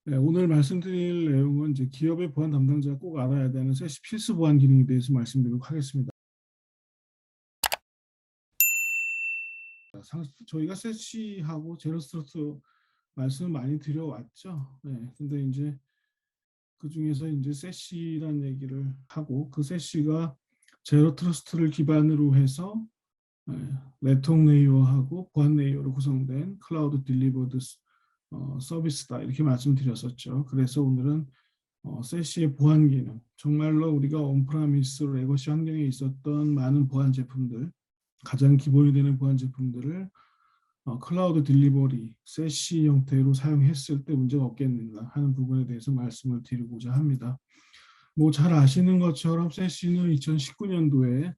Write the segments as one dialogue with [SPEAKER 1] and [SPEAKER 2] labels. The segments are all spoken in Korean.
[SPEAKER 1] 네, 오늘 말씀드릴 내용은 이제 기업의 보안 담당자가 꼭 알아야 되는 세시 필수 보안 기능에 대해서 말씀드리도록 하겠습니다. 저희가 세시하고 제로스트러스트 말씀을 많이 드려왔죠. 네, 근데 이제 그 중에서 이제 세시란 얘기를 하고 그 세시가 제로 트러스트를 기반으로 해서 네, 네트워크 레이어하고 보안 레이어로 구성된 클라우드 딜리버드 서비스다 이렇게 말씀드렸었죠. 그래서 오늘은 세시의 보안 기능, 정말로 우리가 온프라미스 레거시 환경에 있었던 많은 보안 제품들, 가장 기본이 되는 보안 제품들을 클라우드 딜리버리, 세시 형태로 사용했을 때 문제가 없겠는가 하는 부분에 대해서 말씀을 드리고자 합니다. 뭐 잘 아시는 것처럼 세시는 2019년도에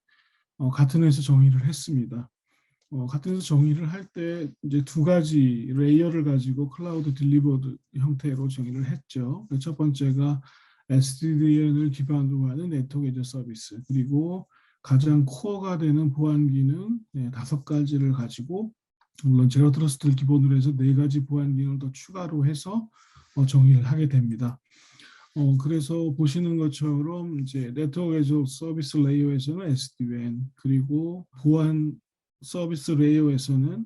[SPEAKER 1] 같은 회사 정의를 했습니다. 같은 회사 정의를 할 때 이제 두 가지 레이어를 가지고 클라우드 딜리버드 형태로 정의를 했죠. 첫 번째가 SDN을 기반으로 하는 네트워크 에즈 서비스, 그리고 가장 코어가 되는 보안 기능 다섯 가지를 가지고, 물론 제로 트러스트를 기본으로 해서 네 가지 보안 기능을 더 추가로 해서 정의를 하게 됩니다. 그래서 보시는 것처럼 이제 네트워크 에즈 서비스 레이어에서는 SD-WAN, 그리고 보안 서비스 레이어에서는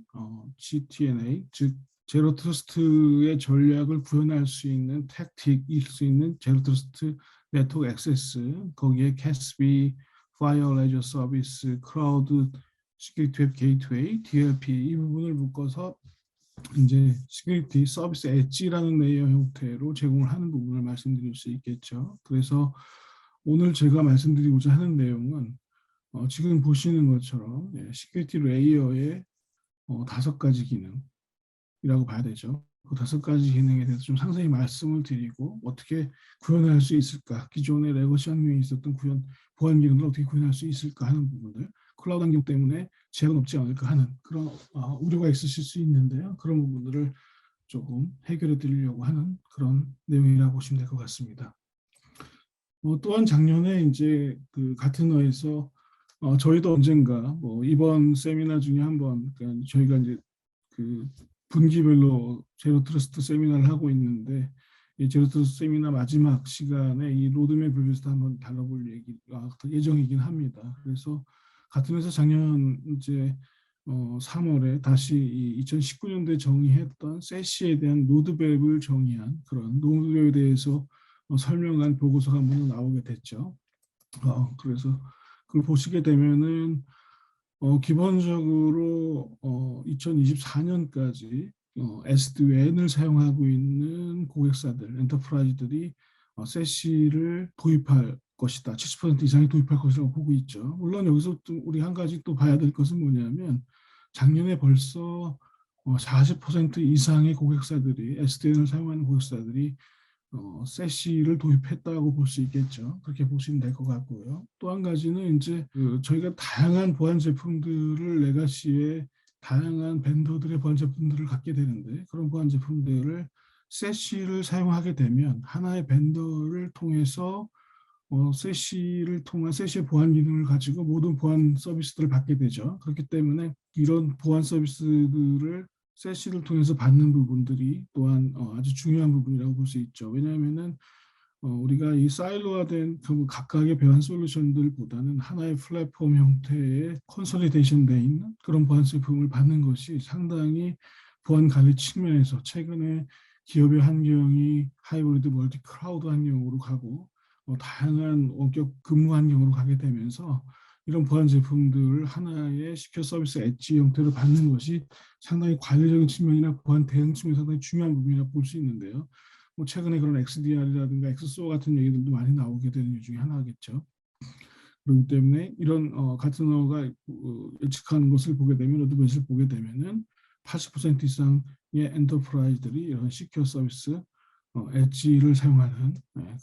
[SPEAKER 1] GTNA, 즉 제로 트러스트의 전략을 구현할 수 있는 택틱일 수 있는 제로 트러스트 네트워크 액세스, 거기에 CASB, 파이어 레이저 서비스, 클라우드 시큐리티 웹 게이트웨이, DLP 이 부분을 묶어서 이제 시큐리티 서비스 엣지라는 레이어 형태로 제공을 하는 부분을 말씀드릴 수 있겠죠. 그래서 오늘 제가 말씀드리고자 하는 내용은 지금 보시는 것처럼 시큐리티 레이어의 다섯 가지 기능이라고 봐야 되죠. 그 다섯 가지 기능에 대해서 좀 상세히 말씀을 드리고 어떻게 구현할 수 있을까, 기존의 레거시 환경에 있었던 보안 기능을 어떻게 구현할 수 있을까 하는 부분들, 클라우드 환경 때문에 제약은 없지 않을까 하는 그런 우려가 있으실 수 있는데요. 그런 부분들을 조금 해결해 드리려고 하는 그런 내용이라고 보시면 될 것 같습니다. 또한 작년에 이제 그 가트너에서 저희도 언젠가 뭐 이번 세미나 중에 한번, 그러니까 저희가 이제 그 분기별로 제로 트러스트 세미나를 하고 있는데, 이 제로 트러스트 세미나 마지막 시간에 이 로드맵을 위해서 한번 다뤄볼 예정이긴 합니다. 그래서 같은 회사 작년 이제 3월에 다시 이 2019년도에 정의했던 세시에 대한 로드맵을 정의한 그런 로드맵에 대해서 설명한 보고서가 한번 나오게 됐죠. 그래서 그걸 보시게 되면은 기본적으로 2024년까지 SD-WAN을 사용하고 있는 고객사들, 엔터프라이즈들이 세시를 도입할 것이다. 70% 이상이 도입할 것이라고 보고 있죠. 물론 여기서 또 우리 한 가지 또 봐야 될 것은 뭐냐면 작년에 벌써 40% 이상의 고객사들이 SD-WAN을 사용하는 고객사들이 세시를 도입했다고 볼 수 있겠죠. 그렇게 보시면 될 것 같고요. 또 한 가지는 이제 저희가 다양한 보안 제품들을 레가시의 다양한 벤더들의 보안 제품들을 갖게 되는데, 그런 보안 제품들을 세시를 사용하게 되면 하나의 벤더를 통해서 세시를 통한 세시의 보안 기능을 가지고 모든 보안 서비스들을 받게 되죠. 그렇기 때문에 이런 보안 서비스들을 세시를 통해서 받는 부분들이 또한 아주 중요한 부분이라고 볼 수 있죠. 왜냐하면은 우리가 이 사일로화된 그 각각의 보안 솔루션들보다는 하나의 플랫폼 형태의 컨솔리데이션 돼 있는 그런 보안 제품을 받는 것이 상당히 보안 관리 측면에서 최근에 기업의 환경이 하이브리드 멀티 클라우드 환경으로 가고 다양한 원격 근무 환경으로 가게 되면서 이런 보안 제품들을 하나의 시큐어 서비스 엣지 형태로 받는 것이 상당히 관리적인 측면이나 보안 대응 측면에서 상당히 중요한 부분이라고 볼 수 있는데요. 뭐 최근에 그런 XDR이라든가 XSOA 같은 얘기들도 많이 나오게 되는 이유 중에 하나겠죠. 그렇기 때문에 이런 가트너가 예측하는 것을 보게 되면, 로드맵을 보게 되면은 80% 이상의 엔터프라이즈들이 이런 시큐어 서비스 엣지를 사용하는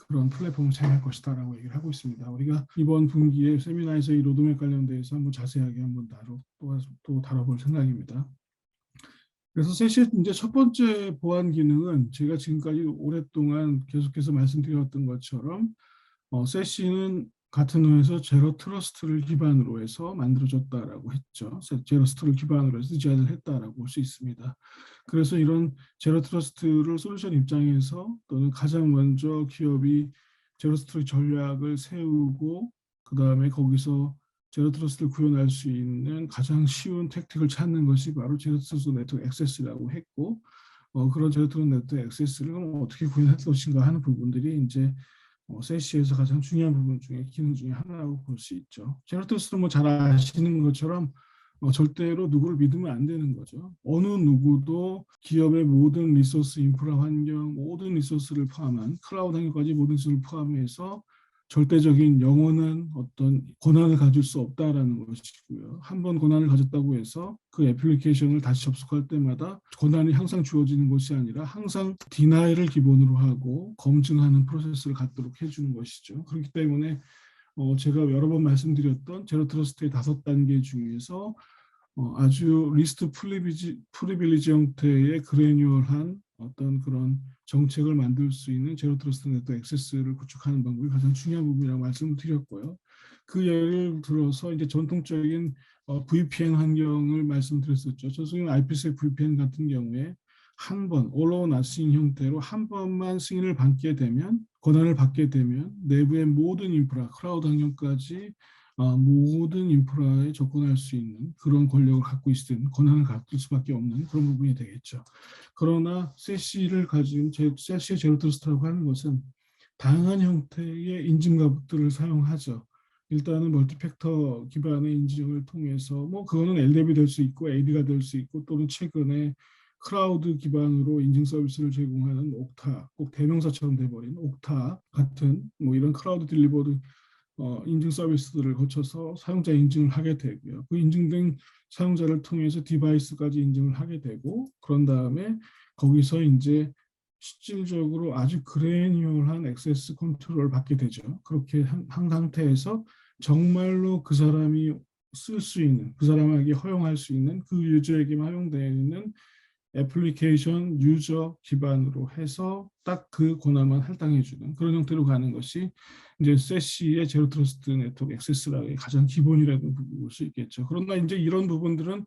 [SPEAKER 1] 그런 플랫폼을 사용할 것이다라고 얘기를 하고 있습니다. 우리가 이번 분기에 세미나에서 이 로드맵 관련돼서 한번 자세하게 한번 또 다뤄볼 생각입니다. 그래서 세시의 이제 첫 번째 보안 기능은 제가 지금까지 오랫동안 계속해서 말씀드렸던 것처럼 세시는 같은 호에서 제로 트러스트를 기반으로 해서 만들어졌다라고 했죠. 제로 트러스트를 기반으로 해서 디자인을 했다라고 볼 수 있습니다. 그래서 이런 제로 트러스트를 솔루션 입장에서 또는 가장 먼저 기업이 제로 트러스트 전략을 세우고 그 다음에 거기서 제로 트러스트를 구현할 수 있는 가장 쉬운 택틱을 찾는 것이 바로 제로 트러스트 네트워크 액세스라고 했고 그런 제로 트러스트 네트워크 액세스를 어떻게 구현할 것인가 하는 부분들이 이제 세시에서 가장 중요한 부분 중에 기능 중에 하나라고 볼 수 있죠. 제로 트러스트는 뭐 잘 아시는 것처럼 절대로 누구를 믿으면 안 되는 거죠. 어느 누구도 기업의 모든 리소스, 인프라 환경, 모든 리소스를 포함한 클라우드 환경까지 모든 리소스를 포함해서 절대적인 영원한 어떤 권한을 가질 수 없다라는 것이고요. 한 번 권한을 가졌다고 해서 그 애플리케이션을 다시 접속할 때마다 권한이 항상 주어지는 것이 아니라 항상 디나이를 기본으로 하고 검증하는 프로세스를 갖도록 해주는 것이죠. 그렇기 때문에 제가 여러 번 말씀드렸던 제로 트러스트의 5단계 중에서 아주 리스트 프리빌리지 형태의 그래뉴얼한 어떤 그런 정책을 만들 수 있는 제로 트러스트 네트워크 액세스를 구축하는 방법이 가장 중요한 부분이라고 말씀을 드렸고요. 그 예를 들어서 이제 전통적인 VPN 환경을 말씀드렸었죠. 전통적인 IPsec VPN 같은 경우에 한 번, all or nothing 형태로 한 번만 승인을 받게 되면, 권한을 받게 되면 내부의 모든 인프라, 클라우드 환경까지 모든 인프라에 접근할 수 있는 그런 권력을 갖고 있는 권한을 갖을 수밖에 없는 그런 부분이 되겠죠. 그러나 세시를 가진 세시의 제로 트러스트라고 하는 것은 다양한 형태의 인증 가부들을 사용하죠. 일단은 멀티팩터 기반의 인증을 통해서 뭐 그거는 LDAP이 될 수 있고 AD가 될 수 있고 또는 최근에 클라우드 기반으로 인증 서비스를 제공하는 옥타, 꼭 대명사처럼 돼버린 옥타 같은 뭐 이런 클라우드 딜리버드 인증 서비스들을 거쳐서 사용자 인증을 하게 되고요. 그 인증된 사용자를 통해서 디바이스까지 인증을 하게 되고 그런 다음에 거기서 이제 실질적으로 아주 그래뉴얼한 액세스 컨트롤을 받게 되죠. 그렇게 한 상태에서 정말로 그 사람이 쓸 수 있는, 그 사람에게 허용할 수 있는, 그 유저에게만 허용되어 있는 애플리케이션 유저 기반으로 해서 딱 그 권한만 할당해주는 그런 형태로 가는 것이 이제 세시의 제로 트러스트 네트워크 액세스라의 가장 기본이라고 볼 수 있겠죠. 그러나 이제 이런 부분들은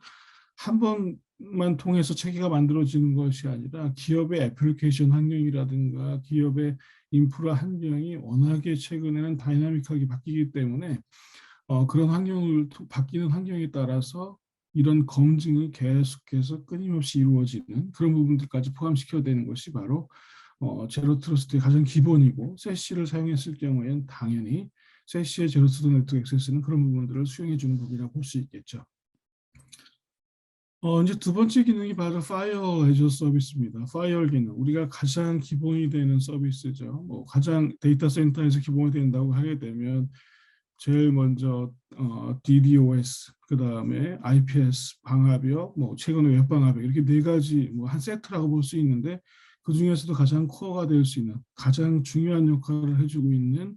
[SPEAKER 1] 한 번만 통해서 체계가 만들어지는 것이 아니라 기업의 애플리케이션 환경이라든가 기업의 인프라 환경이 워낙에 최근에는 다이나믹하게 바뀌기 때문에 그런 환경을 바뀌는 환경에 따라서 이런 검증이 계속해서 끊임없이 이루어지는 그런 부분들까지 포함시켜야 되는 것이 바로 제로 트러스트의 가장 기본이고 세시를 사용했을 경우에는 당연히 세시의 제로 트러스트 네트워크 액세스는 그런 부분들을 수행해 주는 부분이라고 볼 수 있겠죠. 이제 두 번째 기능이 바로 파이어 애저 서비스입니다. 파이어 기능, 우리가 가장 기본이 되는 서비스죠. 뭐 가장 데이터 센터에서 기본이 된다고 하게 되면 제일 먼저 DDoS, 그 다음에 IPS 방화벽, 뭐 최근에 웹 방화벽 이렇게 네 가지 뭐 한 세트라고 볼 수 있는데 그 중에서도 가장 코어가 될 수 있는 가장 중요한 역할을 해주고 있는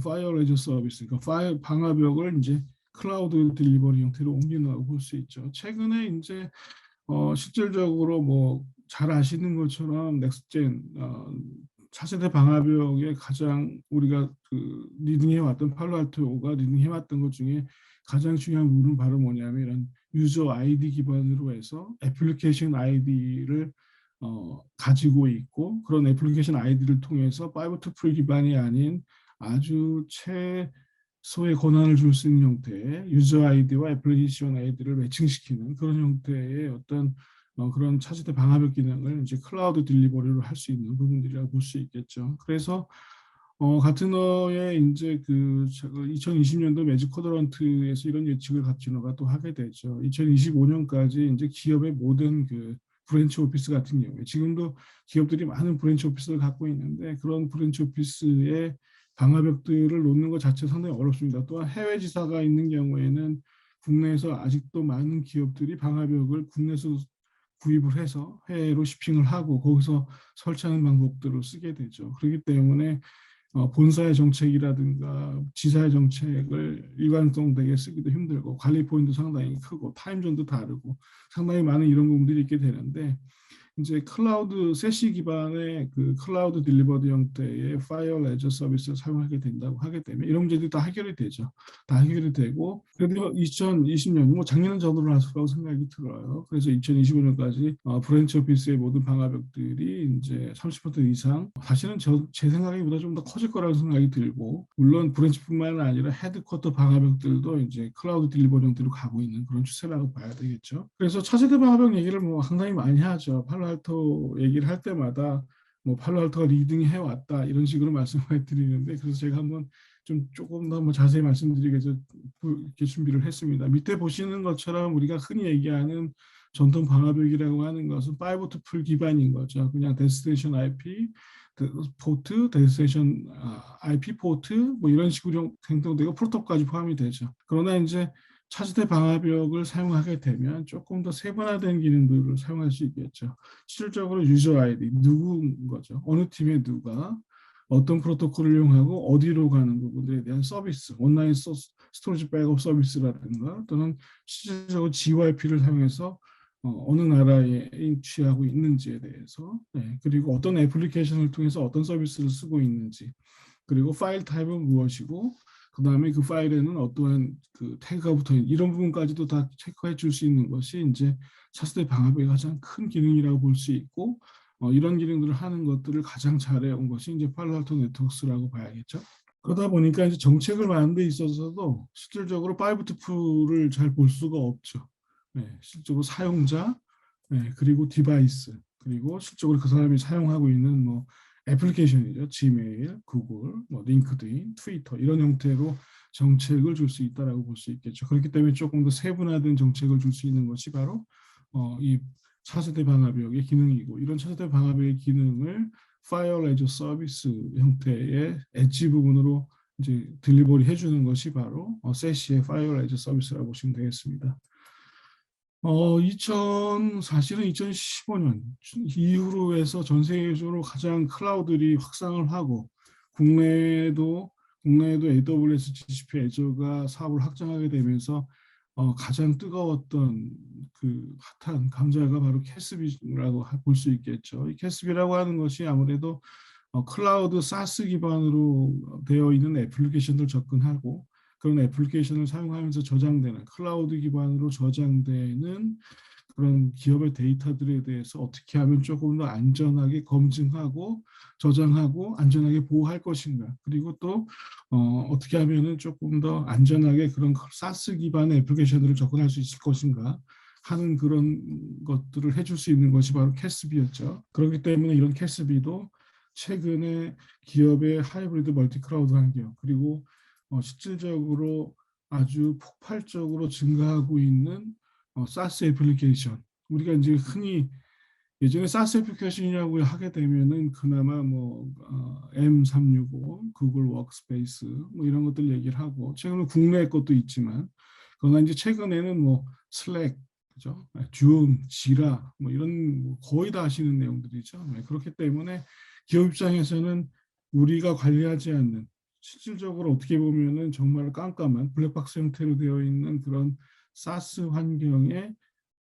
[SPEAKER 1] 파이어 레저 서비스, 그러니까 방화벽을 이제 클라우드 딜리버리 형태로 옮긴다고 볼 수 있죠. 최근에 이제 실질적으로 뭐 잘 아시는 것처럼 넥스트젠 4세대 방화벽에 가장 우리가 그 리딩해왔던 팔로알토가 리딩해왔던 것 중에 가장 중요한 부분은 바로 뭐냐면 이런 유저 아이디 기반으로 해서 애플리케이션 아이디를 가지고 있고 그런 애플리케이션 아이디를 통해서 5to3 기반이 아닌 아주 최소의 권한을 줄 수 있는 형태의 유저 아이디와 애플리케이션 아이디를 매칭시키는 그런 형태의 어떤 그런 차세대 방화벽 기능을 이제 클라우드 딜리버리로 할 수 있는 부분들이라고 볼 수 있겠죠. 그래서 같은 어에 이제 그 2020년도 매직 쿼드런트에서 이런 예측을 가치노가 또 하게 되죠. 2025년까지 이제 기업의 모든 그 브랜치 오피스 같은 경우에 지금도 기업들이 많은 브랜치 오피스를 갖고 있는데 그런 브랜치 오피스의 방화벽들을 놓는 것 자체 상당히 어렵습니다. 또한 해외 지사가 있는 경우에는 국내에서 아직도 많은 기업들이 방화벽을 국내에서 구입을 해서 해외로 shipping을 하고 거기서 설치하는 방법들을 쓰게 되죠. 그렇기 때문에 본사의 정책이라든가 지사의 정책을 일관성되게 쓰기도 힘들고 관리 포인트도 상당히 크고 타임존도 다르고 상당히 많은 이런 부분들이 있게 되는데 이제 클라우드 세시 기반의 그 클라우드 딜리버드 형태의 파이어 레저 서비스를 사용하게 된다고 하게 되면 이런 문제들이 다 해결이 되죠. 다 해결이 되고 그래도 2020년 뭐 작년은 저도 할 거라고 생각이 들어요. 그래서 2025년까지 브랜치 오피스의 모든 방화벽들이 이제 30% 이상 사실은 제 생각보다 좀 더 커질 거라고 생각이 들고 물론 브랜치뿐만 아니라 헤드쿼터 방화벽들도 이제 클라우드 딜리버리 형태로 가고 있는 그런 추세라고 봐야 되겠죠. 그래서 차세대 방화벽 얘기를 뭐 상당히 많이 하죠. 팔로알토 얘기를 할 때마다 뭐 팔로알토가 리딩 해왔다 이런 식으로 말씀을 드리는데 그래서 제가 한번 좀 조금 더 뭐 자세히 말씀드리기 위해서 이렇게 준비를 했습니다. 밑에 보시는 것처럼 우리가 흔히 얘기하는 전통 방화벽이라고 하는 것은 5to 풀 기반인 거죠. 그냥 데스티네이션 IP 포트, 데스티네이션 IP 포트 뭐 이런 식으로 생성되고 프로토콜까지 포함이 되죠. 그러나 이제 차세대 방화벽을 사용하게 되면 조금 더 세분화된 기능들을 사용할 수 있겠죠. 실질적으로 유저 아이디 누구인 거죠. 어느 팀의 누가 어떤 프로토콜을 이용하고 어디로 가는 부분들에 대한 서비스, 온라인 스토리지 백업 서비스라든가 또는 실질적으로 GYP를 사용해서 어느 나라에 취하고 있는지에 대해서 그리고 어떤 애플리케이션을 통해서 어떤 서비스를 쓰고 있는지 그리고 파일 타입은 무엇이고 그 다음에 그 파일에는 어떠한 그 태그가 붙어 있는 이런 부분까지도 다 체크해 줄 수 있는 것이 이제 차세대 방화벽의 가장 큰 기능이라고 볼 수 있고 이런 기능들을 하는 것들을 가장 잘해온 것이 이제 팔로알토 네트워크스라고 봐야겠죠. 그러다 보니까 이제 정책을 만드는 데 있어서도 실질적으로 5to2를 잘 볼 수가 없죠. 실제로 사용자, 그리고 디바이스, 그리고 실적으로 그 사람이 사용하고 있는 뭐 애플리케이션이죠. 지메일, 구글, 뭐 링크드인, 트위터 이런 형태로 정책을 줄 수 있다라고 볼 수 있겠죠. 그렇기 때문에 조금 더 세분화된 정책을 줄 수 있는 것이 바로 이 차세대 방화벽의 기능이고 이런 차세대 방화벽의 기능을 파이어 레저 서비스 형태의 엣지 부분으로 이제 딜리버리 해주는 것이 바로 세시의 파이어 레저 서비스라고 보시면 되겠습니다. 사실은 2015년 이후로 해서 전 세계적으로 가장 클라우드들이 확산을 하고 국내에도 AWS, GCP, 애저가 사업을 확장하게 되면서 가장 뜨거웠던 그 핫한 감자가 바로 캐스비라고 볼 수 있겠죠. 이 캐스비라고 하는 것이 아무래도 클라우드 사스 기반으로 되어 있는 애플리케이션들 접근하고 그런 애플리케이션을 사용하면서 저장되는 클라우드 기반으로 저장되는 그런 기업의 데이터들에 대해서 어떻게 하면 조금 더 안전하게 검증하고 저장하고 안전하게 보호할 것인가 그리고 또 어떻게 하면은 조금 더 안전하게 그런 사스 기반의 애플리케이션들을 접근할 수 있을 것인가 하는 그런 것들을 해줄 수 있는 것이 바로 캐스비였죠. 그렇기 때문에 이런 캐스비도 최근에 기업의 하이브리드 멀티 클라우드 환경 그리고 실질적으로 아주 폭발적으로 증가하고 있는 사스 애플리케이션 우리가 이제 흔히 예전에 사스 애플리케이션이라고 하게 되면은 그나마 뭐 M365, 구글 워크스페이스 뭐 이런 것들 얘기를 하고 최근에 국내 것도 있지만 그러나 이제 최근에는 뭐 슬랙 그죠? 줌, 지라 뭐 이런 뭐 거의 다 하시는 내용들이죠. 그렇기 때문에 기업 입장에서는 우리가 관리하지 않는 실질적으로 어떻게 보면은 정말 깜깜한 블랙박스 형태로 되어 있는 그런 사스 환경에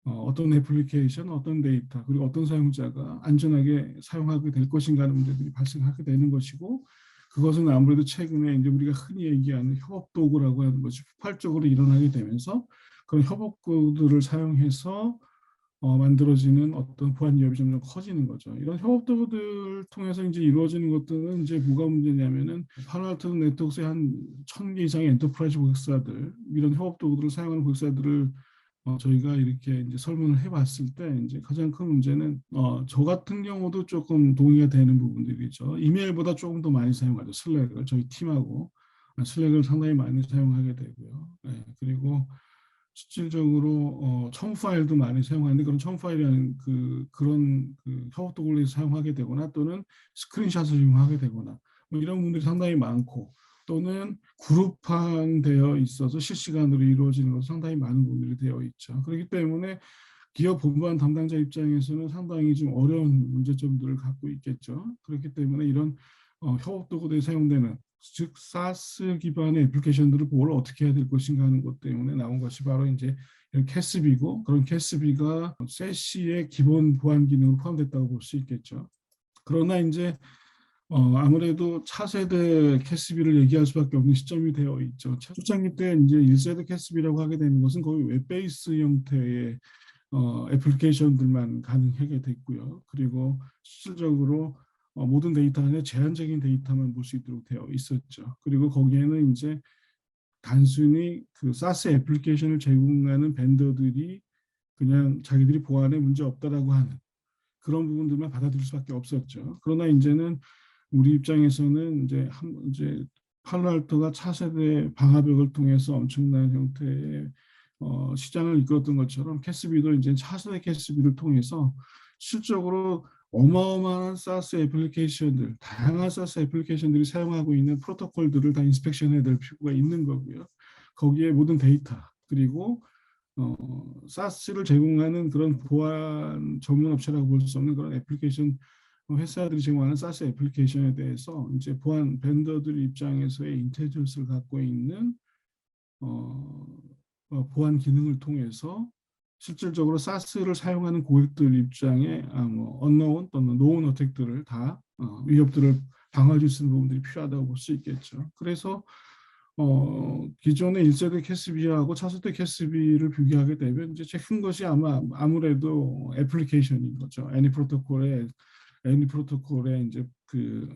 [SPEAKER 1] 어떤 애플리케이션, 어떤 데이터, 그리고 어떤 사용자가 안전하게 사용하게 될 것인가 하는 문제들이 발생하게 되는 것이고 그것은 아무래도 최근에 이제 우리가 흔히 얘기하는 협업 도구라고 하는 것이 폭발적으로 일어나게 되면서 그런 협업 도구들을 사용해서 만들어지는 어떤 보안 위협이 점점 커지는 거죠. 이런 협업 도구들 통해서 이제 이루어지는 것들은 이제 뭐가 문제냐면은 팔로알토 네트워크의 한 1,000개 이상의 엔터프라이즈 고객사들 이런 협업 도구들을 사용하는 고객사들을 저희가 이렇게 이제 설문을 해봤을 때 이제 가장 큰 문제는 저 같은 경우도 조금 동의가 되는 부분들이죠. 이메일보다 조금 더 많이 사용하죠. 슬랙을 저희 팀하고 슬랙을 상당히 많이 사용하게 되고요. 그리고 실질적으로 첨 파일도 많이 사용하는데 그런 첨 파일이라는 그런 협업 도구를 사용하게 되거나 또는 스크린샷을 이용하게 되거나 뭐 이런 분들이 상당히 많고 또는 그룹화되어 있어서 실시간으로 이루어지는 것도 상당히 많은 부분들이 되어 있죠. 그렇기 때문에 기업 본부안 담당자 입장에서는 상당히 좀 어려운 문제점들을 갖고 있겠죠. 그렇기 때문에 이런 협업 도구들이 사용되는 즉 사스 기반의 애플리케이션들을 뭘 어떻게 해야 될 것인가 하는 것 때문에 나온 것이 바로 이제 캐스비고 그런 캐스비가 세시의 기본 보안 기능으로 포함됐다고 볼 수 있겠죠. 그러나 이제 아무래도 차세대 캐스비를 얘기할 수밖에 없는 시점이 되어 있죠. 초창기 때 이제 1세대 캐스비라고 하게 되는 것은 거의 웹 베이스 형태의 애플리케이션들만 가능하게 됐고요. 그리고 실질적으로 모든 데이터 안에 제한적인 데이터만 볼 수 있도록 되어 있었죠. 그리고 거기에는 이제 단순히 그 사스 애플리케이션을 제공하는 벤더들이 그냥 자기들이 보안에 문제 없다라고 하는 그런 부분들만 받아들일 수밖에 없었죠. 그러나 이제는 우리 입장에서는 이제 팔로알토가 차세대 방화벽을 통해서 엄청난 형태의 시장을 이끌었던 것처럼 캐스비도 이제 차세대 캐스비를 통해서 실적으로 어마어마한 사스 애플리케이션들, 다양한 사스 애플리케이션들이 사용하고 있는 프로토콜들을 다 인스펙션해야 될 필요가 있는 거고요. 거기에 모든 데이터 그리고 사스를 제공하는 그런 보안 전문 업체라고 볼 수 없는 그런 애플리케이션 회사들이 제공하는 사스 애플리케이션에 대해서 이제 보안 벤더들 입장에서의 인텔리전스를 갖고 있는 보안 기능을 통해서 실질적으로 사스를 사용하는 고객들 입장에 언노운 또는 노운 어택들을 다 위협들을 방어해 줄 수 있는 부분들이 필요하다고 볼 수 있겠죠. 그래서 기존의 1세대 캐스비하고 차세대 캐스비를 비교하게 되면 이제 제일 큰 것이 아무래도 애플리케이션인 거죠. 애니 프로토콜의 이제 그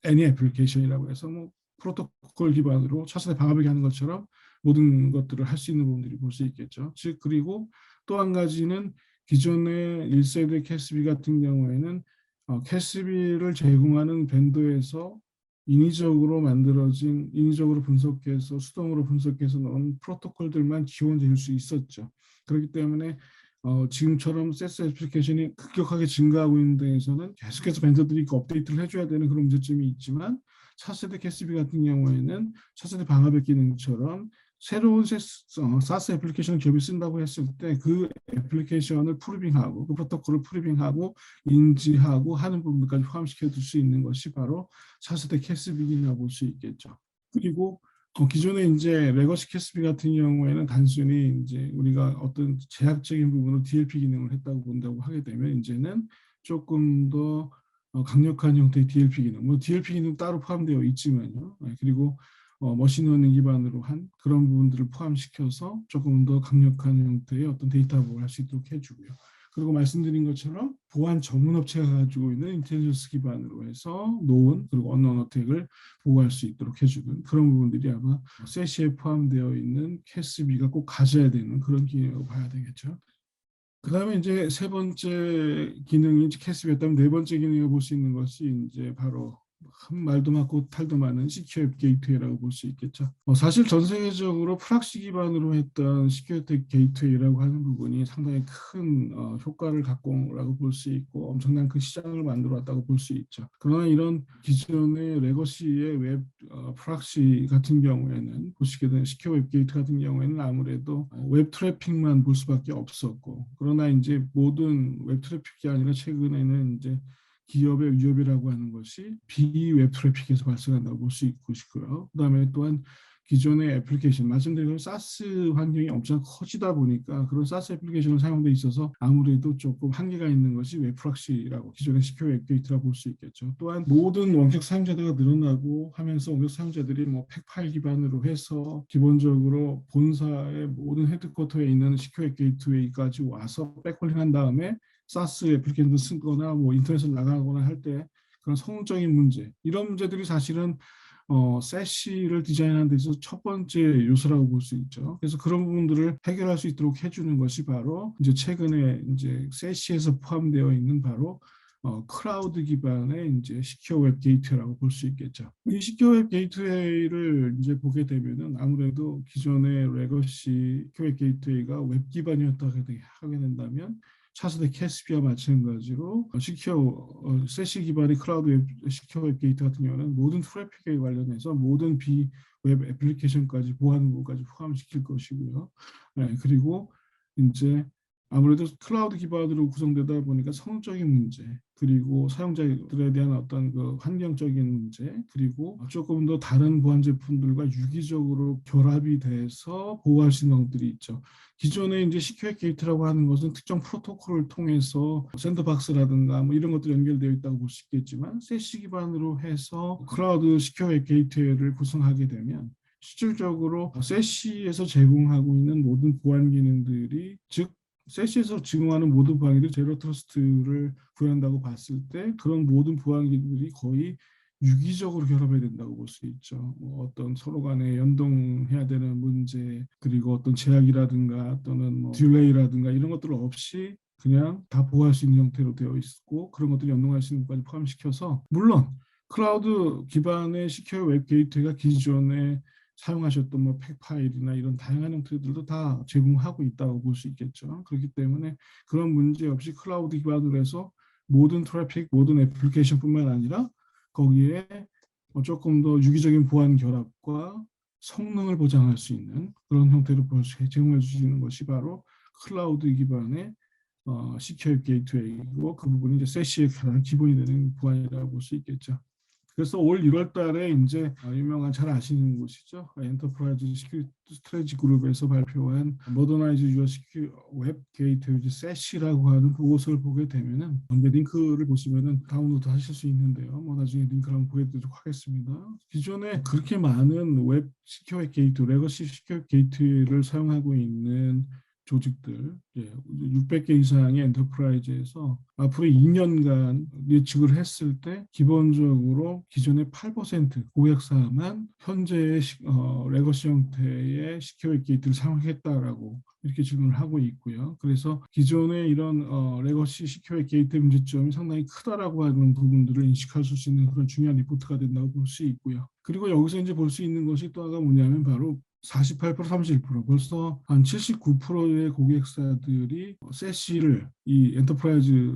[SPEAKER 1] 애니 애플리케이션이라고 해서 뭐 프로토콜 기반으로 차세대 방화벽이 하는 것처럼 모든 것들을 할 수 있는 부분들이 볼 수 있겠죠. 즉 그리고 또 한 가지는 기존의 1세대 캐스비 같은 경우에는 캐스비를 제공하는 벤더에서 인위적으로 분석해서 수동으로 분석해서 넣은 프로토콜들만 지원될 수 있었죠. 그렇기 때문에 지금처럼 세스 애플리케이션이 급격하게 증가하고 있는 데에서는 계속해서 벤더들이 업데이트를 해줘야 되는 그런 문제점이 있지만 차세대 캐스비 같은 경우에는 차세대 방화벽 기능처럼 새로운 사스 애플리케이션을 기업이 쓴다고 했을 때 그 애플리케이션을 프루빙하고 그 프로토콜을 프루빙하고 인지하고 하는 부분까지 포함시켜 둘 수 있는 것이 바로 차세대 캐스비라고 볼 수 있겠죠. 그리고 기존에 이제 레거시 캐스비 같은 경우에는 단순히 이제 우리가 어떤 제약적인 부분으로 DLP 기능을 했다고 본다고 하게 되면 이제는 조금 더 강력한 형태의 DLP 기능, 뭐 DLP 기능 따로 포함되어 있지만요. 그리고 머신러닝 기반으로 한 그런 부분들을 포함시켜서 조금 더 강력한 형태의 어떤 데이터 보호를 할 수 있도록 해주고요. 그리고 말씀드린 것처럼 보안 전문 업체가 가지고 있는 인텔리전스 기반으로 해서 노운 그리고 언노운 어택을 보호할 수 있도록 해주는 그런 부분들이 아마 세시에 포함되어 있는 캐스비가 꼭 가져야 되는 그런 기능이라고 봐야 되겠죠. 그 다음에 이제 세 번째 기능이 캐스비였다면 네 번째 기능을 볼 수 있는 것이 이제 바로 한 말도 많고 탈도 많은 시큐어 앱 게이트웨이라고 볼 수 있겠죠. 사실 전 세계적으로 프락시 기반으로 했던 시큐어 앱 게이트웨이라고 하는 부분이 상당히 큰 효과를 갖고라고 볼 수 있고 엄청난 그 시장을 만들어 왔다고 볼 수 있죠. 그러나 이런 기존의 레거시의 웹 프락시 같은 경우에는 보시게 되는 시큐어 앱 게이트 같은 경우에는 아무래도 웹 트래픽만 볼 수밖에 없었고 그러나 이제 모든 웹 트래픽이 아니라 최근에는 이제 기업의 위협이라고 하는 것이 비웹 트래픽에서 발생한다고 볼 수 있고요. 그다음에 또한 기존의 애플리케이션, 말씀드린 사스 환경이 엄청 커지다 보니까 그런 사스 애플리케이션을 사용돼 있어서 아무래도 조금 한계가 있는 것이 웹 프락시라고 기존의 시큐어 앱 게이트라고 볼 수 있겠죠. 또한 모든 원격 사용자들이 늘어나고 하면서 원격 사용자들이 뭐 팩파일 기반으로 해서 기본적으로 본사의 모든 헤드쿼터에 있는 시큐어 앱 게이트웨이까지 와서 백홀링한 다음에 사스 애플리케이션을 쓰거나 뭐 인터넷을 나가거나 할 때 그런 성능적인 문제 이런 문제들이 사실은 세시를 디자인하는 데 있어서 첫 번째 요소라고 볼 수 있죠. 그래서 그런 부분들을 해결할 수 있도록 해주는 것이 바로 이제 최근에 이제 세시에서 포함되어 있는 바로 클라우드 기반의 이제 시큐어 웹 게이트웨이라고 볼 수 있겠죠. 이 시큐어 웹 게이트웨이를 이제 보게 되면은 아무래도 기존의 레거시 시큐어 웹 게이트웨이가 웹 기반이었다 하게 된다면 차세대 캐스비와 마찬가지로 세시 기반의 클라우드 웹 시큐어 웹 게이트 같은 경우는 모든 트래픽에 관련해서 모든 비웹 애플리케이션까지 보안 부분까지 포함시킬 것이고요. 네, 그리고 이제 아무래도 클라우드 기반으로 구성되다 보니까 성적인 문제, 그리고 사용자들에 대한 어떤 그 환경적인 문제, 그리고 조금 더 다른 보안 제품들과 유기적으로 결합이 돼서 보호할 수 있는 것들이 있죠. 기존에 이제 시큐어 게이트라고 하는 것은 특정 프로토콜을 통해서 샌드박스라든가 뭐 이런 것들이 연결되어 있다고 볼 수 있겠지만, 세시 기반으로 해서 클라우드 시큐어 게이트웨이를 구성하게 되면 실질적으로 세시에서 제공하고 있는 모든 보안 기능들이, 즉 세시에서 제공하는 모든 보안기들이 제로 트러스트를 구현한다고 봤을 때 그런 모든 보안기들이 거의 유기적으로 결합해야 된다고 볼 수 있죠. 뭐 어떤 서로 간에 연동해야 되는 문제, 그리고 어떤 제약이라든가 또는 뭐 딜레이라든가 이런 것들 없이 그냥 다 보호할 수 있는 형태로 되어 있고, 그런 것들이 연동할 수 있는 것까지 포함시켜서, 물론 클라우드 기반의 시큐어 웹 게이트웨이가 기존에 사용하셨던 뭐 팩파일이나 이런 다양한 형태들도 다 제공하고 있다고 볼 수 있겠죠. 그렇기 때문에 그런 문제 없이 클라우드 기반으로 해서 모든 트래픽, 모든 애플리케이션뿐만 아니라 거기에 조금 더 유기적인 보안 결합과 성능을 보장할 수 있는 그런 형태로 제공해 주시는 것이 바로 클라우드 기반의 시큐어 게이트웨이고, 그 부분이 이제 세시의 가장 기본이 되는 보안이라고 볼 수 있겠죠. 그래서 올 1월 달에 이제 유명한, 잘 아시는 곳이죠. 엔터프라이즈 시큐리티 스트레지 그룹에서 발표한 모더나이즈 유어 시큐 웹 게이트웨이 세시라고 하는 그것을 보게 되면은, 언제 링크를 보시면은 다운로드 하실 수 있는데요. 뭐 나중에 링크를 한번 보여드리도록 하겠습니다. 기존에 그렇게 많은 웹 시큐어 게이트, 레거시 시큐어 게이트를 사용하고 있는 조직들, 600개 이상의 엔터프라이즈에서 앞으로 2년간 예측을 했을 때 기본적으로 기존의 8% 고객사만 현재의 레거시 형태의 시큐어 게이트를 사용했다라고 이렇게 질문을 하고 있고요. 그래서 기존의 이런 레거시 시큐어 게이트 문제점이 상당히 크다라고 하는 부분들을 인식할 수 있는 그런 중요한 리포트가 된다고 볼 수 있고요. 그리고 여기서 이제 볼 수 있는 것이 또 하나가 뭐냐면, 바로 48%, 31%, 벌써 한 79%의 고객사들이 세시를, 이 엔터프라이즈에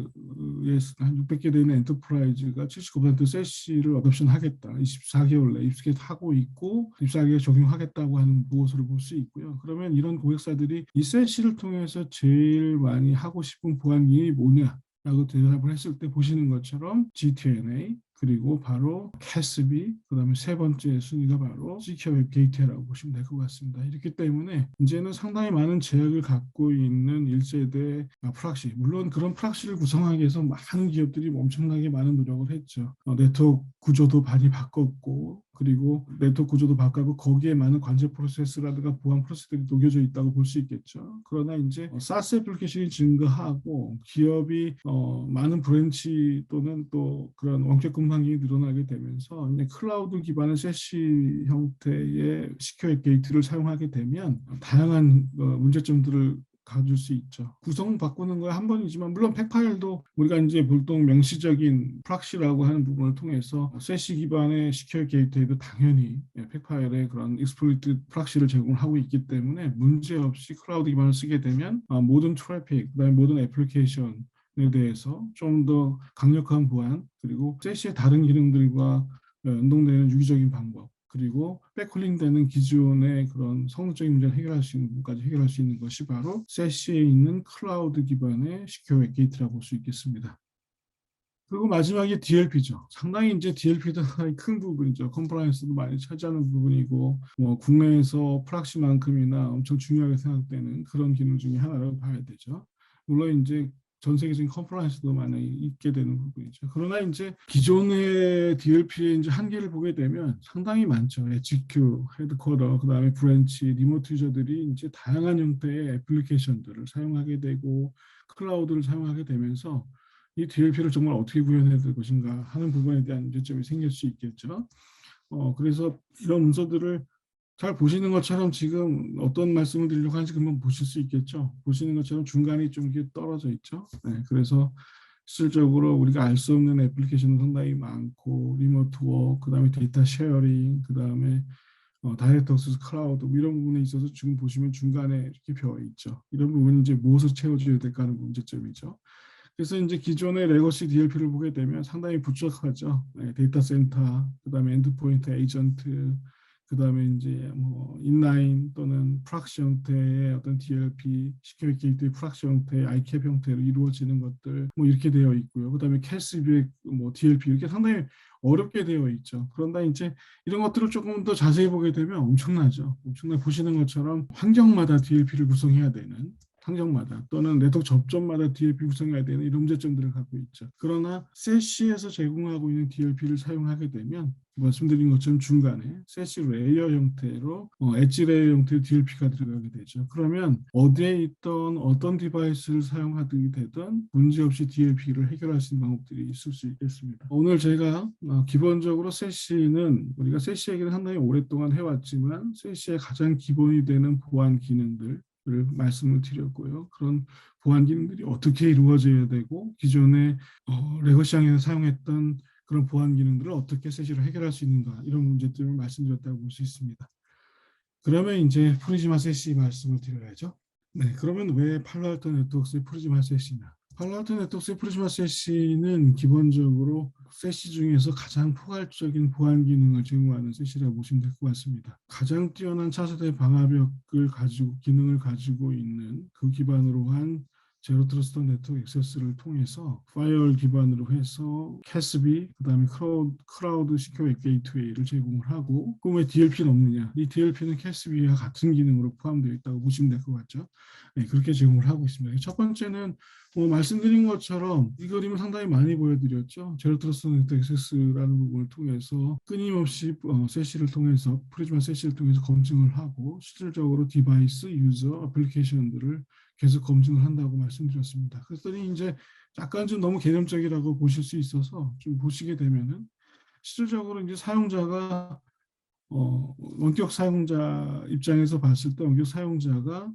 [SPEAKER 1] 한 600개 되는 엔터프라이즈가 79% 세시를 어답션 하겠다, 24개월 내 입수하고 있고 24개월 적용하겠다고 하는 무엇을 볼 수 있고요. 그러면 이런 고객사들이 이 세시를 통해서 제일 많이 하고 싶은 보안기능이 뭐냐라고 대답을 했을 때, 보시는 것처럼 GTNA, 그리고 바로 캐스비, 그다음에 세 번째 순위가 바로 시큐어 웹 게이트웨이라고 보시면 될 것 같습니다. 이렇기 때문에 이제는 상당히 많은 제약을 갖고 있는 1세대 프락시, 물론 그런 프락시를 구성하기 위해서 많은 기업들이 엄청나게 많은 노력을 했죠. 네트워크 구조도 많이 바꿨고, 그리고 네트워크 구조도 바꾸고, 거기에 많은 관제 프로세스라든가 보안 프로세스들이 녹여져 있다고 볼 수 있겠죠. 그러나 이제 사스 애플리케이션이 증가하고 기업이 많은 브랜치 또는 또 그런 원격 근무 환경이 늘어나게 되면서 이제 클라우드 기반의 세시 형태의 시큐어 게이트를 사용하게 되면 다양한 문제점들을 가질 수 있죠. 구성 바꾸는 거에 한 번이지만, 물론 팩파일도 우리가 이제 보통 명시적인 프락시라고 하는 부분을 통해서 세시 기반의 시큐어 게이트에도 당연히 팩파일의 그런 익스플로이트 프락시를 제공하고 있기 때문에 문제 없이 클라우드 기반을 쓰게 되면 모든 트래픽, 그다음에 모든 애플리케이션 에 대해서 좀 더 강력한 보안, 그리고 세시의 다른 기능들과 연동되는 유기적인 방법, 그리고 백홀링되는 기존의 그런 성능적인 문제를 해결할 수 있는 부분까지 해결할 수 있는 것이 바로 세시에 있는 클라우드 기반의 시큐어 웹 게이트라고 볼 수 있겠습니다. 그리고 마지막에 DLP죠. 상당히 이제 DLP도 큰 부분이죠. 컴플라이언스도 많이 차지하는 부분이고, 뭐 국내에서 프락시만큼이나 엄청 중요하게 생각되는 그런 기능 중에 하나라고 봐야 되죠. 물론 이제 전 세계적인 컴플라이언스도 많이 있게 되는 부분이죠. 그러나 이제 기존의 DLP의 이제 한계를 보게 되면 상당히 많죠. HQ, 헤드쿼터, 그다음에 브랜치, 리모트 유저들이 이제 다양한 형태의 애플리케이션들을 사용하게 되고 클라우드를 사용하게 되면서 이 DLP를 정말 어떻게 구현해야 될 것인가 하는 부분에 대한 문제점이 생길 수 있겠죠. 그래서 이런 문서들을 잘 보시는 것처럼, 지금 어떤 말씀을 드리려고 하는지 금방 보실 수 있겠죠. 보시는 것처럼 중간이 좀 이렇게 떨어져 있죠. 네, 그래서 실질적으로 우리가 알 수 없는 애플리케이션은 상당히 많고, 리모트 워크, 그다음에 데이터 쉐어링, 그다음에 다이렉트 액세스 클라우드, 뭐 이런 부분에 있어서 지금 보시면 중간에 이렇게 비어 있죠. 이런 부분이 이제 무엇을 채워줘야 될까 하는 문제점이죠. 그래서 이제 기존의 레거시 DLP를 보게 되면 상당히 복잡하죠. 네, 데이터 센터, 그다음에 엔드포인트 에이전트, 그다음에 이제 뭐 인라인 또는 프락시 형태의 어떤 DLP, 시큐어 게이트웨이 프락시 형태의 ICAP 형태로 이루어지는 것들 뭐 이렇게 되어 있고요. 그다음에 캐시백 뭐 DLP 이렇게 상당히 어렵게 되어 있죠. 그런데 이제 이런 것들을 조금 더 자세히 보게 되면 엄청나죠. 엄청나 보시는 것처럼 환경마다 DLP를 구성해야 되는 환경마다 또는 네트워크 접점마다 DLP 구성해야 되는 이런 문제점들을 갖고 있죠. 그러나 세시에서 제공하고 있는 DLP를 사용하게 되면 말씀드린 것처럼 중간에 세시 레이어 형태로 엣지 레이어 형태의 DLP가 들어가게 되죠. 그러면 어디에 있던 어떤 디바이스를 사용하든 되든 문제없이 DLP를 해결할 수 있는 방법들이 있을 수 있겠습니다. 오늘 제가 기본적으로 세시는 우리가 세시 얘기를 상당히 오랫동안 해왔지만 세시의 가장 기본이 되는 보안 기능들 을 말씀을 드렸고요. 그런 보안 기능들이 어떻게 이루어져야 되고 기존에 레거시항에서 사용했던 그런 보안 기능들을 어떻게 세시로 해결할 수 있는가 이런 문제점을 말씀드렸다고 볼 수 있습니다. 그러면 이제 프리즈마 세시 말씀을 드려야죠. 네, 그러면 왜 팔로알토 네트워크스의 프리즈마 세시냐? 팔로알토 네트워크스의 프리즈마 세시는 기본적으로 세시 중에서 가장 포괄적인 보안 기능을 제공하는 세시라고 보시면 될 것 같습니다. 가장 뛰어난 차세대 방화벽을 가지고 기능을 가지고 있는 그 기반으로 한 제로 트러스트 네트워크 액세스를 통해서 파이어월 기반으로 해서 캐스비 그다음에 크라우드 시큐어 게이트웨이를 제공을 하고 그럼 왜 DLP는 없느냐? 이 DLP는 캐스비와 같은 기능으로 포함되어 있다고 보시면 될 것 같죠. 네, 그렇게 제공을 하고 있습니다. 첫 번째는 말씀드린 것처럼 이 그림을 상당히 많이 보여드렸죠. 제로 트러스트 네트워크 액세스라는 부분을 통해서 끊임없이 세시를 통해서 프리즈마 세시를 통해서 검증을 하고 실질적으로 디바이스, 유저, 애플리케이션들을 계속 검증을 한다고 말씀드렸습니다. 그랬더니 이제 약간 좀 너무 개념적이라고 보실 수 있어서 좀 보시게 되면은 실질적으로 이제 사용자가 원격 사용자 입장에서 봤을 때 원격 사용자가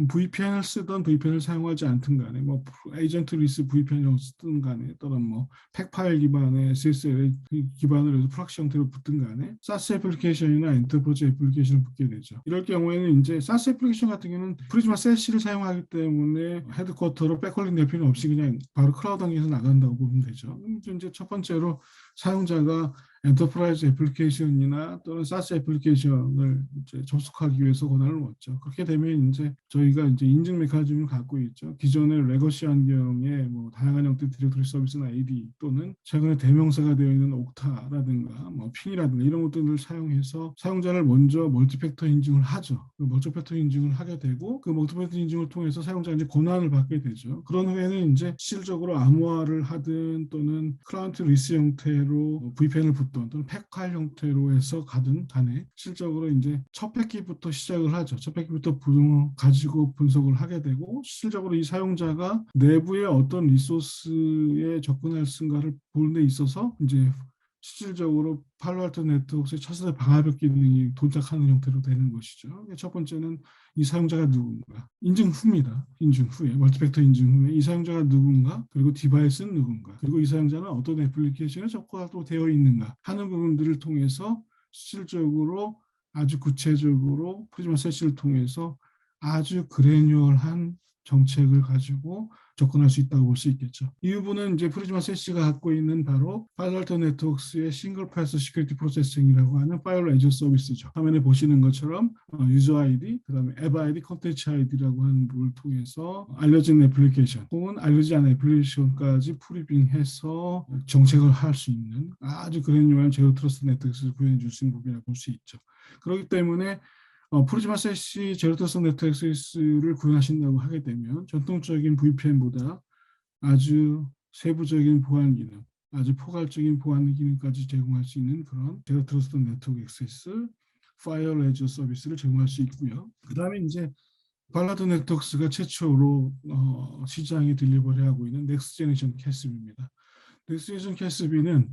[SPEAKER 1] VPN을 쓰던 VPN을 사용하지 않든 간에 뭐 에이전트 리스 VPN을 쓰든 간에 또는 뭐 팩파일 기반의 SSL 기반으로 해서 프락시 형태로 붙든 간에 사스 애플리케이션이나 엔터프라이즈 애플리케이션을 붙게 되죠. 이럴 경우에는 이제 사스 애플리케이션 같은 경우는 프리즈마 세시를 사용하기 때문에 헤드쿼터로 백홀링 낼 필요는 없이 그냥 바로 클라우드 환경에서 나간다고 보면 되죠. 이제 첫 번째로 사용자가 엔터프라이즈 애플리케이션이나 또는 사스 애플리케이션을 이제 접속하기 위해서 권한을 얻죠. 그렇게 되면 이제 저희가 이제 인증 메커니즘을 갖고 있죠. 기존의 레거시 환경에 뭐 다양한 형태의 디렉토리 서비스나 AD 또는 최근에 대명사가 되어 있는 옥타라든가 뭐 핑이라든가 이런 것들을 사용해서 사용자를 먼저 멀티팩터 인증을 하죠. 그 멀티팩터 인증을 하게 되고 그 멀티팩터 인증을 통해서 사용자가 이제 권한을 받게 되죠. 그런 후에는 이제 실질적으로 암호화를 하든 또는 클라이언트 리스 형태로 VPN을 붙든 또는 팩파일 형태로 해서 가든 간에 실적으로 이제 첫 팩기부터 시작을 하죠. 첫 팩기부터 가지고 분석을 하게 되고 실질적으로 이 사용자가 내부의 어떤 리소스에 접근할 수인가를 보는 데 있어서 이제 실질적으로 팔로알토 네트워크의 차세대 방화벽 기능이 도착하는 형태로 되는 것이죠. 첫 번째는 이 사용자가 누군가, 인증 후입니다. 인증 후에, 멀티팩터 인증 후에 이 사용자가 누군가, 그리고 디바이스는 누군가, 그리고 이 사용자는 어떤 애플리케이션에 접근하고 되어 있는가 하는 부분들을 통해서 실질적으로 아주 구체적으로 프리즈마 세시를 통해서 아주 그래뉴얼한 정책을 가지고 접근할 수 있다고 볼 수 있겠죠. 이 부분은 이제 프리즈마 세시가 갖고 있는 바로 팔로알토 네트워크스의 싱글 패스 시큐리티 프로세싱이라고 하는 파이어 에이저 서비스죠. 화면에 보시는 것처럼 유저 아이디, 그다음에 앱 아이디, 컨텐츠 아이디라고 하는 부분을 통해서 알려진 애플리케이션 혹은 알려지지 않은 애플리케이션까지 프리빙해서 정책을 할 수 있는 아주 그래뉴얼한 제로 트러스트 네트워크를 구현해 줄 수 있는 부분이라고 볼 수 있죠. 그렇기 때문에 프리즈마 세시 제로 트러스트 네트워크 액세스를 구현하신다고 하게 되면 전통적인 VPN보다 아주 세부적인 보안 기능, 아주 포괄적인 보안 기능까지 제공할 수 있는 그런 제로 트러스트 네트워크 액세스, 파이어 에이저 서비스를 제공할 수 있고요. 그다음에 이제 팔로알토 네트워크스가 최초로 시장에 딜리버리하고 있는 넥스트 제너레이션 캐스비입니다. 넥스트 제너레이션 캐스비는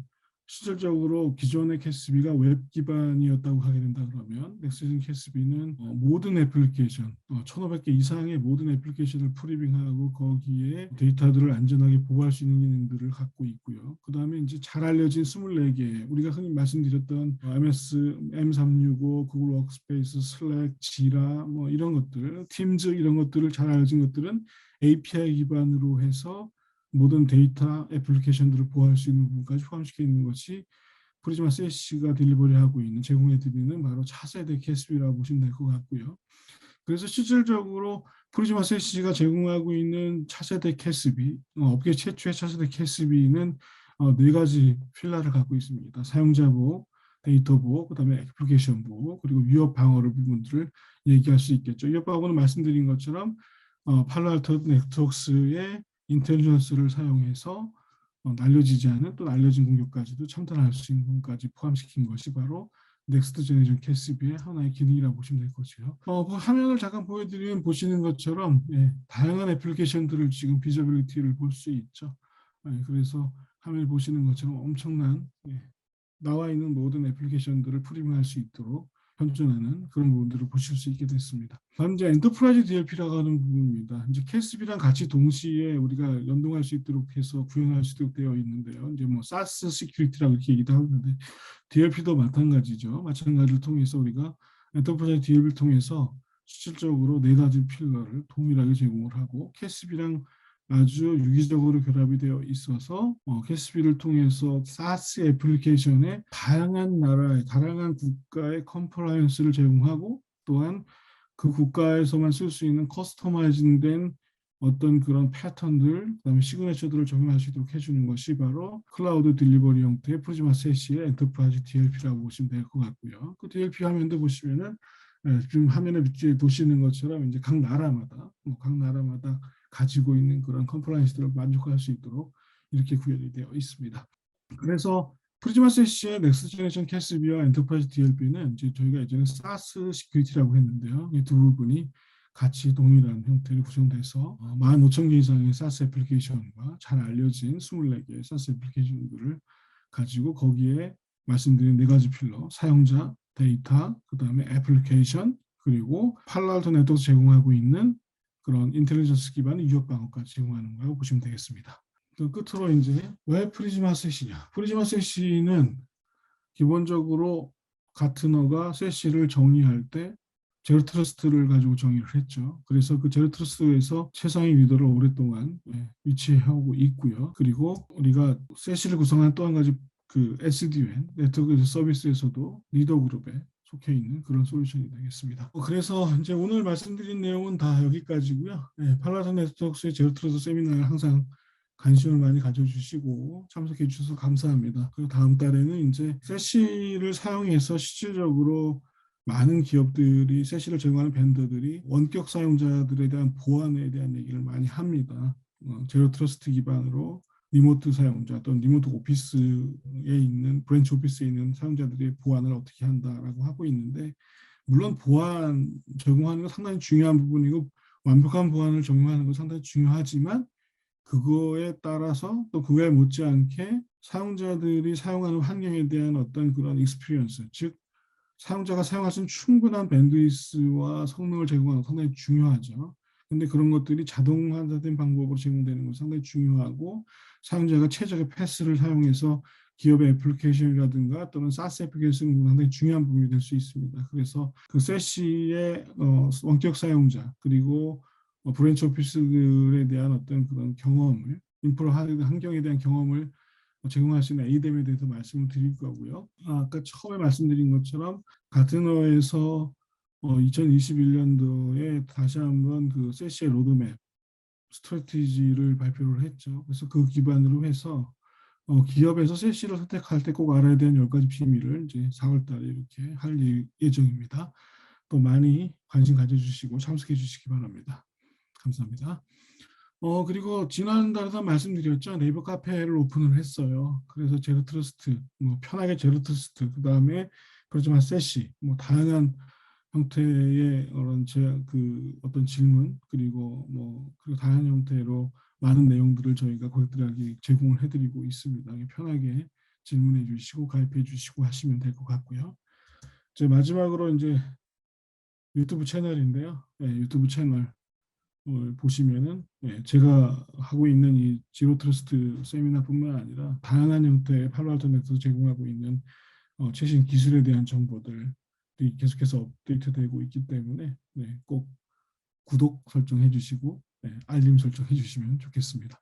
[SPEAKER 1] 실질적으로 기존의 캐스비가 웹 기반이었다고 하게 된다 그러면 넥스트 캐스비는 모든 애플리케이션 1,500개 이상의 모든 애플리케이션을 프리빙하고 거기에 데이터들을 안전하게 보호할 수 있는 기능들을 갖고 있고요. 그 다음에 이제 잘 알려진 24개 우리가 흔히 말씀드렸던 MS, M365, 구글 워크스페이스, 슬랙, 지라 뭐 이런 것들, 팀즈 이런 것들을 잘 알려진 것들은 API 기반으로 해서 모든 데이터 애플리케이션들을 보호할 수 있는 부분까지 포함시켜 있는 것이 프리즈마 세시가 딜리버리하고 있는 제공해드리는 바로 차세대 캐스비라고 보시면 될 것 같고요. 그래서 실질적으로 프리즈마 세시가 제공하고 있는 차세대 캐스비, 업계 최초의 차세대 캐스비는 네 가지 필라를 갖고 있습니다. 사용자 보호, 데이터 보호, 그다음에 애플리케이션 보호, 그리고 위협 방어를 부분들을 얘기할 수 있겠죠. 위협 방어는 말씀드린 것처럼 팔로알토 네트워크스의 인텔리전스를 사용해서 날려지지 않은 또 날려진 공격까지도 참전할 수 있는 부분까지 포함시킨 것이 바로 넥스트 제네레이션 캐스비의 하나의 기능이라고 보시면 될 것이요. 그 화면을 잠깐 보여드리면 보시는 것처럼 다양한 애플리케이션들을 지금 비저빌리티를 볼 수 있죠. 그래서 화면을 보시는 것처럼 엄청난 나와 있는 모든 애플리케이션들을 프리미할 수 있도록 현존하는 그런 부분들을 보실 수 있게 됐습니다. 다음 이제 엔터프라이즈 DLP라고 하는 부분입니다. 이제 캐스비랑 같이 동시에 우리가 연동할 수 있도록 해서 구현할 수 있도록 되어 있는데요. 이제 뭐 SaaS 시큐리티라고 이렇게 얘기도 하는데 DLP도 마찬가지죠. 마찬가지를 통해서 우리가 엔터프라이즈 DLP를 통해서 실질적으로 네 가지 필러를 동일하게 제공을 하고 캐스비랑 아주 유기적으로 결합이 되어 있어서 캐스비를 통해서 SaaS 애플리케이션에 다양한 나라의 다양한 국가의 컴플라이언스를 제공하고 또한 그 국가에서만 쓸 수 있는 커스터마이징된 어떤 그런 패턴들, 그다음에 시그니처들을 적용할 수 있도록 해주는 것이 바로 클라우드 딜리버리 형태의 프리즈마 세시의 엔터프라이즈 DLP라고 보시면 될 것 같고요. 그 DLP 화면도 보시면은 지금 화면에 밑에 보시는 것처럼 이제 각 나라마다 가지고 있는 그런 컴플라이언스들을 만족할 수 있도록 이렇게 구현이 되어 있습니다. 그래서 프리즈마 세시의 넥스트 제너레이션 캐스비와 엔터프라이즈 DLP는 이제 저희가 예전에 사스 시큐리티라고 했는데요. 이 두 부분이 같이 동일한 형태로 구성돼서 15,000개 이상의 사스 애플리케이션과 잘 알려진 24개의 사스 애플리케이션들을 가지고 거기에 말씀드린 네 가지 필러, 사용자, 데이터, 그다음에 애플리케이션, 그리고 팔로알토 네트워크 제공하고 있는 그런 인텔리전스 기반의 위협 방어까지 제공하는 거라고 보시면 되겠습니다. 그 끝으로 이제 왜 프리즈마 세시냐? 프리즈마 세시는 기본적으로 가트너가 세시를 정의할 때 제로 트러스트를 가지고 정의를 했죠. 그래서 그 제로 트러스트에서 최상위 리더를 오랫동안 위치하고 있고요. 그리고 우리가 세시를 구성하는 또 한 가지 그 SDN 네트워크 서비스에서도 리더 그룹에 속해 있는 그런 솔루션이 되겠습니다. 그래서 이제 오늘 말씀드린 내용은 다 여기까지고요. 팔라토 네트워크스의 제로 트러스트 세미나를 항상 관심을 많이 가져주시고 참석해 주셔서 감사합니다. 그리고 다음 달에는 이제 세시를 사용해서 실질적으로 많은 기업들이 세시를 제공하는 벤더들이 원격 사용자들에 대한 보안에 대한 얘기를 많이 합니다. 제로 트러스트 기반으로 리모트 사용자 또는 리모트 오피스에 있는 브랜치 오피스에 있는 사용자들의 보안을 어떻게 한다라고 하고 있는데 물론 보안 적용하는 건 상당히 중요한 부분이고 완벽한 보안을 적용하는 건 상당히 중요하지만 그거에 따라서 또 그거에 못지않게 사용자들이 사용하는 환경에 대한 어떤 그런 익스피리언스, 즉 사용자가 사용할 수 있는 충분한 밴드위스와 성능을 제공하는 건 상당히 중요하죠. 근데 그런 것들이 자동화된 방법으로 제공되는 건 상당히 중요하고 사용자가 최적의 패스를 사용해서 기업의 애플리케이션이라든가 또는 사스 애플리케이션은 상당히 중요한 부분이 될 수 있습니다. 그래서 그 세시의 원격 사용자 그리고 브랜치 오피스들에 대한 어떤 그런 경험을 인프라 환경에 대한 경험을 제공할 수 있는 ADM에 대해서 말씀을 드릴 거고요. 아까 처음에 말씀드린 것처럼 가트너에서 2021년도에 다시 한번 그 세시의 로드맵 스트래티지를 발표를 했죠. 그래서 그 기반으로 해서 기업에서 세시를 선택할 때 꼭 알아야 되는 10가지 비밀을 이제 4월 달에 이렇게 할 예정입니다. 또 많이 관심 가져주시고 참석해 주시기 바랍니다. 감사합니다. 그리고 지난달에도 말씀드렸죠. 네이버 카페를 오픈을 했어요. 그래서 제로 트러스트, 편하게 제로 트러스트, 그 다음에 그렇지만 세시, 다양한 형태의 어떤 질문 그리고 다양한 형태로 많은 내용들을 저희가 고객들에게 제공을 해드리고 있습니다. 편하게 질문해 주시고 가입해 주시고 하시면 될 것 같고요. 이제 마지막으로 이제 유튜브 채널인데요. 유튜브 채널 보시면은 제가 하고 있는 이 지로 트러스트 세미나뿐만 아니라 다양한 형태의 팔로알토 네트워크 제공하고 있는 최신 기술에 대한 정보들이 계속해서 업데이트되고 있기 때문에 꼭 구독 설정해 주시고 알림 설정해 주시면 좋겠습니다.